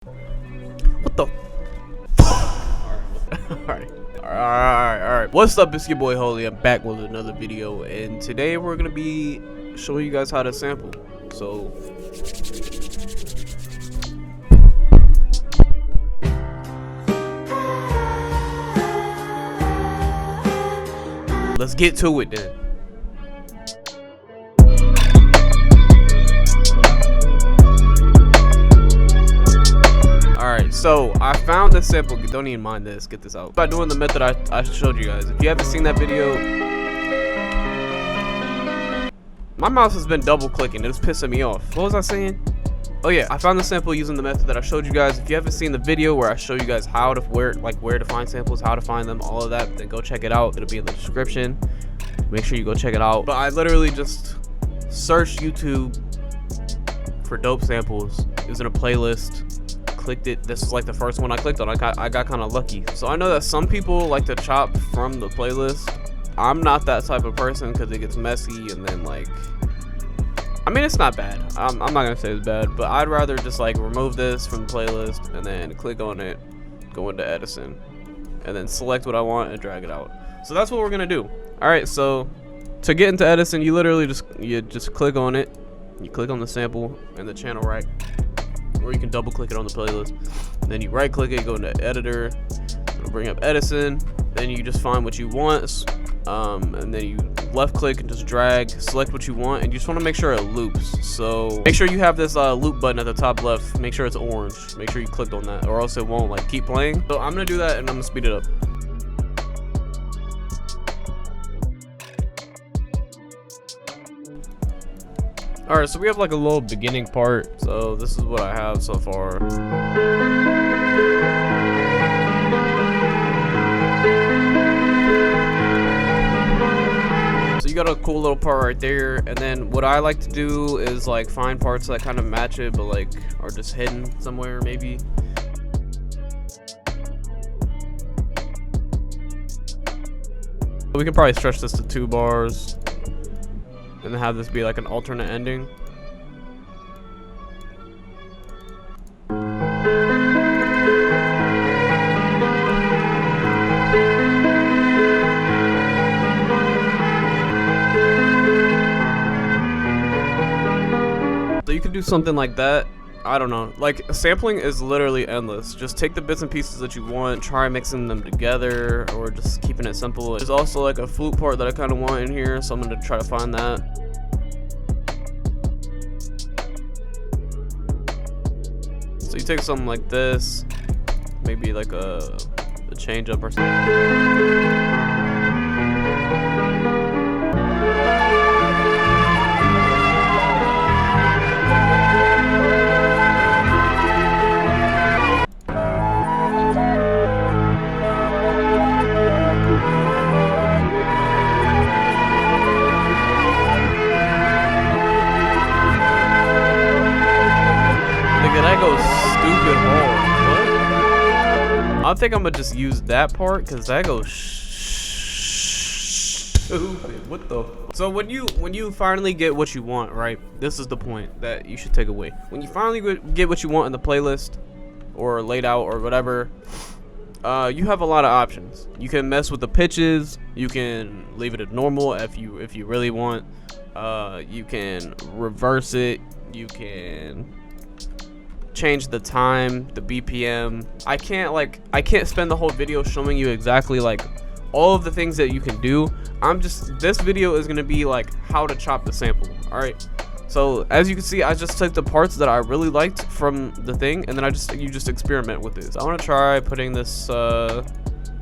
What the? Alright. What's up? It's your boy Holy. I'm back with another video, and today we're gonna be showing you guys how to sample. So let's get to it then. Alright, so I found the sample. Don't even mind this. Get this out. By doing the method I showed you guys. If you haven't seen that video, my mouse has been double clicking. It was pissing me off. What was I saying? Oh yeah, I found the sample using the method that I showed you guys. If you haven't seen the video where I show you guys how to where to find samples, how to find them, all of that, then go check it out. It'll be in the description. Make sure you go check it out. But I literally just searched YouTube for dope samples. It was in a playlist. Clicked it. This is like the first one I clicked on. I got kind of lucky. So I know that some people like to chop from the playlist. I'm not that type of person because it gets messy, and then like, I mean, it's not bad. I'm not gonna say it's bad, but I'd rather just like remove this from the playlist and then click on it, go into Edison, and then select what I want and drag it out. So that's what we're gonna do. All right, so to get into Edison, you literally just click on it. You click on the sample and the channel right, or you can double click it on the playlist. And then you right click it, go into editor, it'll bring up Edison. Then you just find what you want, and then you left click and just drag, select what you want, and you just want to make sure it loops. So make sure you have this loop button at the top left. Make sure it's orange. Make sure you clicked on that, or else it won't like keep playing. So I'm gonna do that, and I'm gonna speed it up. Alright, so we have like a little beginning part. So this is what I have so far. So you got a cool little part right there. And then what I like to do is like find parts that kind of match it, but like are just hidden somewhere maybe. We can probably stretch this to 2 bars. And have this be like an alternate ending. So you can do something like that. I don't know, like sampling is literally endless. Just take the bits and pieces that you want, try mixing them together, or just keeping it simple. There's also like a flute part that I kind of want in here, so I'm gonna try to find that. So you take something like this, maybe like a change up or something. That goes stupid hard. What? I think I'm gonna just use that part because that goes stupid. What the? So when you finally get what you want, right? This is the point that you should take away. When you finally get what you want in the playlist or laid out or whatever, you have a lot of options. You can mess with the pitches. You can leave it at normal if you really want. You can reverse it. You can change the time, the BPM. I can't spend the whole video showing you exactly like all of the things that you can do. This video is gonna be like how to chop the sample. All right, so as you can see, I just took the parts that I really liked from the thing, and then you just experiment with it. So I want to try putting this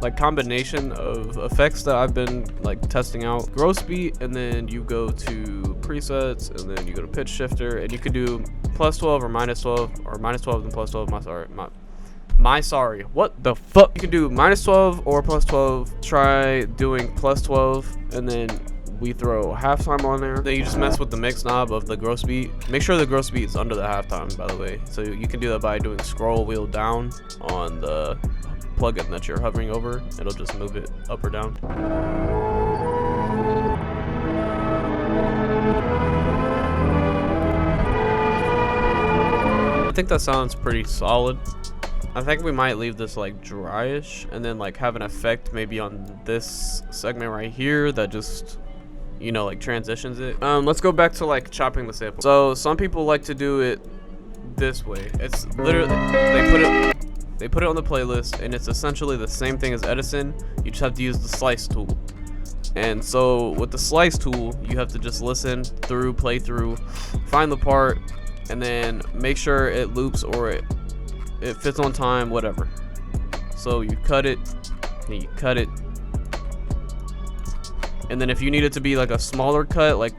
like combination of effects that I've been like testing out. Gross beat, and then you go to presets, and then you go to pitch shifter, and you could do +12 or -12, or -12 and +12. Sorry, what the fuck? You can do -12 or +12. Try doing +12, and then we throw halftime on there. Then you just mess with the mix knob of the gross beat. Make sure the gross beat is under the halftime, by the way. So you can do that by doing scroll wheel down on the plugin that you're hovering over. It'll just move it up or down. think that sounds pretty solid. I think we might leave this like dryish and then like have an effect maybe on this segment right here that just, you know, like transitions it. Let's go back to like chopping the sample. So some people like to do it this way. It's literally they put it on the playlist, and it's essentially the same thing as Edison. You just have to use the slice tool. And so with the slice tool, you have to just listen through, play through, find the part, and then make sure it loops or it fits on time, whatever. So you cut it, and you cut it, and then if you need it to be like a smaller cut, like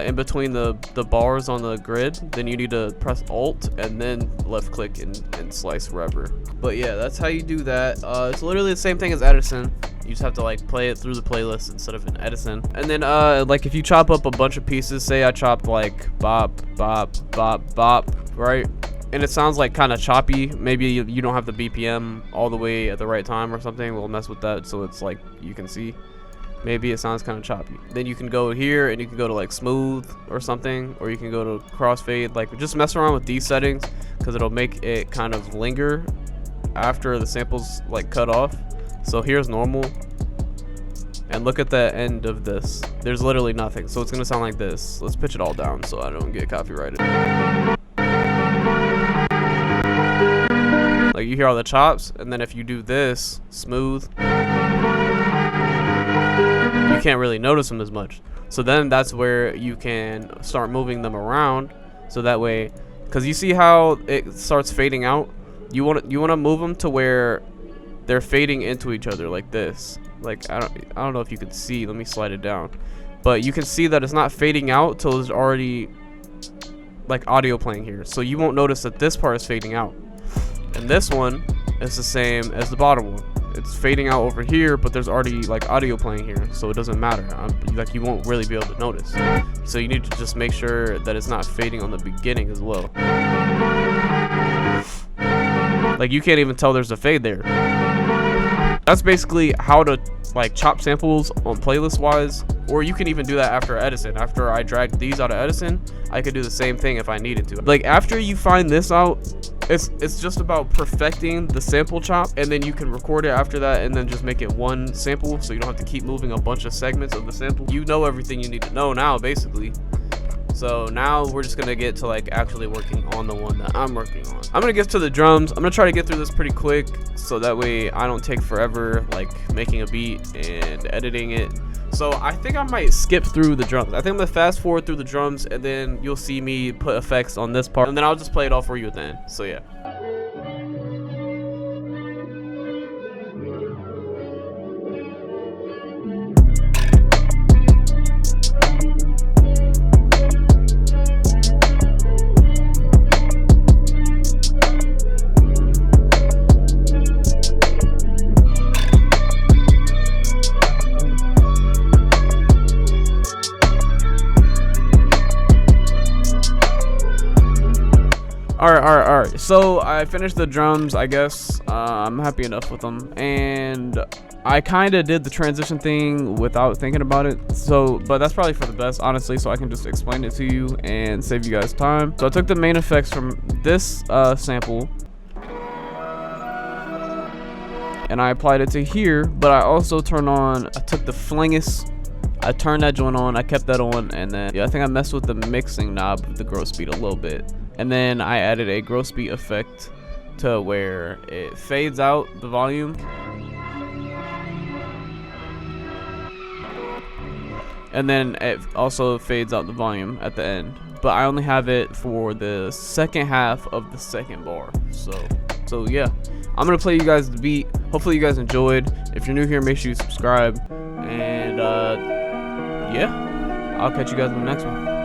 in between the bars on the grid, then you need to press Alt and then left click and slice wherever. But yeah, that's how you do that. It's literally the same thing as Edison. You just have to like play it through the playlist instead of in Edison. And then like if you chop up a bunch of pieces, say I chopped like bop bop bop bop, right? And it sounds like kind of choppy. Maybe you don't have the BPM all the way at the right time or something. We'll mess with that so it's like you can see. Maybe it sounds kind of choppy. Then you can go here and you can go to like smooth or something, or you can go to crossfade. Like just mess around with these settings because it'll make it kind of linger after the sample's like cut off. So here's normal, and look at the end of this. There's literally nothing, so it's gonna sound like this. Let's pitch it all down so I don't get copyrighted. Like you hear all the chops, and then if you do this smooth, you can't really notice them as much. So then that's where you can start moving them around, so that way, because you see how it starts fading out, you want to move them to where they're fading into each other like this. Like I don't know if you can see. Let me slide it down, but you can see that it's not fading out till there's already like audio playing here, so you won't notice that this part is fading out. And this one is the same as the bottom one. It's fading out over here, but there's already like audio playing here, so it doesn't matter. Like you won't really be able to notice. So you need to just make sure that it's not fading on the beginning as well. Like you can't even tell there's a fade there. That's basically how to like chop samples on playlist wise, or you can even do that after Edison. After I dragged these out of Edison, I could do the same thing if I needed to. Like after you find this out, it's just about perfecting the sample chop, and then you can record it after that and then just make it one sample, so you don't have to keep moving a bunch of segments of the sample. You know everything you need to know now basically. So now we're just gonna get to like actually working on the one that I'm working on. I'm gonna get to the drums. I'm gonna try to get through this pretty quick so that way I don't take forever like making a beat and editing it. So I think I might skip through the drums. I think I'm gonna fast forward through the drums, and then you'll see me put effects on this part, and then I'll just play it all for you at the end. So yeah. All right. So I finished the drums, I guess. I'm happy enough with them, and I kind of did the transition thing without thinking about it. So, but that's probably for the best, honestly, so I can just explain it to you and save you guys time. So I took the main effects from this sample, and I applied it to here, but I also took the Flingus, I turned that joint on, I kept that on, and then yeah, I think I messed with the mixing knob of the gross speed a little bit. And then I added a gross beat effect to where it fades out the volume. And then it also fades out the volume at the end. But I only have it for the second half of the second bar. So yeah, I'm gonna play you guys the beat. Hopefully you guys enjoyed. If you're new here, make sure you subscribe. And yeah, I'll catch you guys in the next one.